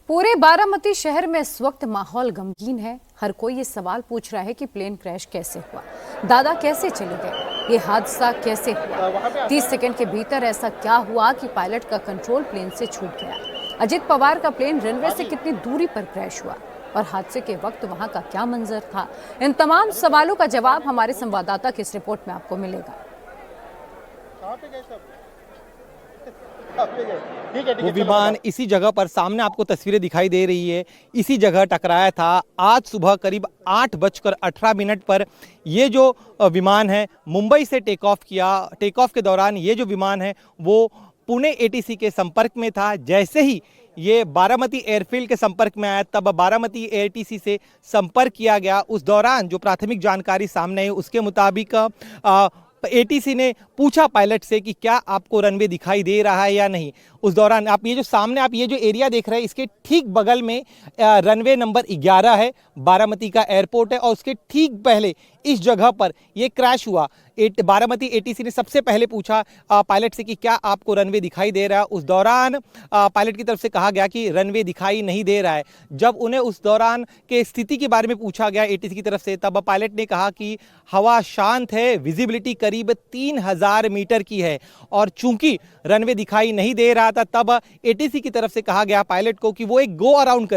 पूरे बारामती शहर में इस वक्त माहौल गमगीन है। हर कोई ये सवाल पूछ रहा है कि प्लेन क्रैश कैसे हुआ, दादा कैसे चले गए, ये हादसा कैसे हुआ। 30 सेकंड के भीतर ऐसा क्या हुआ कि पायलट का कंट्रोल प्लेन से छूट गया। अजित पवार का प्लेन रनवे से कितनी दूरी पर क्रैश हुआ और हादसे के वक्त वहां का क्या मंजर था। इन तमाम सवालों का जवाब हमारे संवाददाता की इस रिपोर्ट में आपको मिलेगा। वो विमान इसी जगह पर सामने आपको तस्वीरें दिखाई दे रही है, इसी जगह टकराया था। आज सुबह करीब 8:18 पर ये जो विमान है मुंबई से टेक ऑफ किया। टेक ऑफ के दौरान ये जो विमान है वो पुणे एटीसी के संपर्क में था। जैसे ही ये बारामती एयरफील्ड के संपर्क में आया तब बारामती एटीसी से संपर्क किया गया। उस दौरान जो प्राथमिक जानकारी सामने आई उसके मुताबिक एटीसी ने पूछा पायलट से कि क्या आपको रनवे दिखाई दे रहा है या नहीं। उस दौरान आप ये जो सामने आप ये जो एरिया देख रहे हैं इसके ठीक बगल में रनवे नंबर 11 है, बारामती का एयरपोर्ट है और उसके ठीक पहले इस जगह पर ये क्रैश हुआ। बारामती एटीसी ने सबसे पहले पूछा पायलट से कि क्या आपको रनवे दिखाई दे रहा है। उस दौरान पायलट की तरफ से कहा गया कि रनवे दिखाई नहीं दे रहा है। जब उन्हें उस दौरान के स्थिति के बारे में पूछा गया एटीसी की तरफ से तब पायलट ने कहा कि हवा शांत है, विजिबिलिटी करीब 3000 मीटर की है और चूंकि रनवे दिखाई नहीं दे रहा था तब एटीसी की तरफ से कहा गया पायलट को कि वो एक गो अराउंड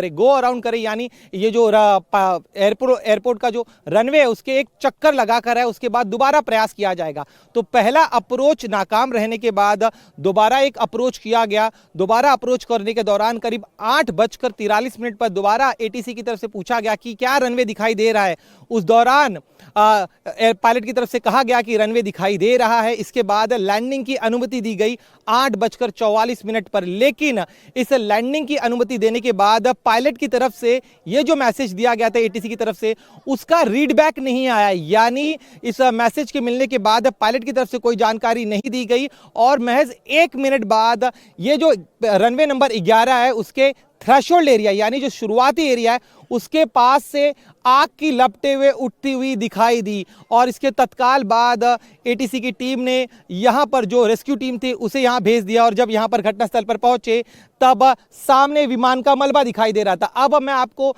करे यानी ये जो एयरपोर्ट का जो रनवे है उसके एक चक्कर लगाकर है, उसके बाद दोबारा प्रयास किया जाएगा। तो पहला अप्रोच नाकाम रहने के बाद दोबारा एक अप्रोच किया गया। दोबारा अप्रोच करने के दौरान करीब 8:43 पर दोबारा एटीसी की तरफ से पूछा गया कि क्या रनवे दिखाई दे रहा है। उस दौरान पायलट की तरफ से कहा गया कि रनवे दिखाई दे रहा है। इसके बाद लैंडिंग की अनुमति दी गई 8:44 पर, लेकिन इस लैंडिंग की अनुमति देने के बाद पायलट की तरफ से यह जो मैसेज दिया गया था एटीसी की तरफ से उसका रीडबैक नहीं आया, यानी इस मैसेज के मिलने के बाद पायलट की तरफ से कोई जानकारी नहीं दी गई और महज 1 मिनट बाद ये जो रनवे नंबर 11 है उसके थ्रेशोल्ड एरिया यानी जो शुरुआती एरिया है उसके पास से आग की लपटें हुए उठती हुई दिखाई दी और इसके तत्काल बाद एटीसी की टीम ने यहां पर जो रेस्क्यू टीम थी उसे यहां भेज दिया और जब यहां पर घटनास्थल पर पहुंचे तब सामने विमान का मलबा दिखाई दे रहा था। अब मैं आपको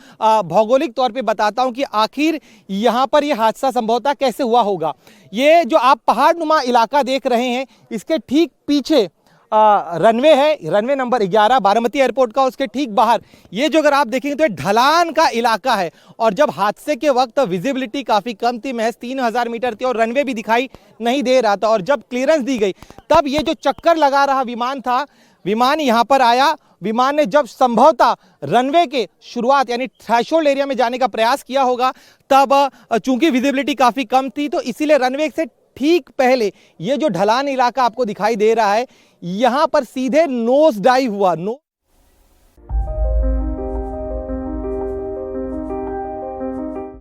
भौगोलिक तौर पे बताता हूं कि आखिर यहां पर यह हादसा संभवतः कैसे हुआ होगा। ये जो आप पहाड़नुमा इलाका देख रहे हैं इसके ठीक पीछे रनवे है, रनवे नंबर 11 बारामती एयरपोर्ट का। उसके ठीक बाहर ये जो अगर आप देखेंगे तो ढलान का इलाका है और जब हादसे के वक्त विजिबिलिटी काफ़ी कम थी, महज 3000 मीटर थी और रनवे भी दिखाई नहीं दे रहा था और जब क्लियरेंस दी गई तब ये जो चक्कर लगा रहा विमान था, विमान यहाँ पर आया। विमान ने जब संभवतः रनवे के शुरुआत यानी थ्रेशोल्ड एरिया में जाने का प्रयास किया होगा तब चूंकि विजिबिलिटी काफ़ी कम थी तो इसीलिए रनवे से ठीक पहले ये जो ढलान इलाका आपको दिखाई दे रहा है यहां पर सीधे नोज डाइव हुआ।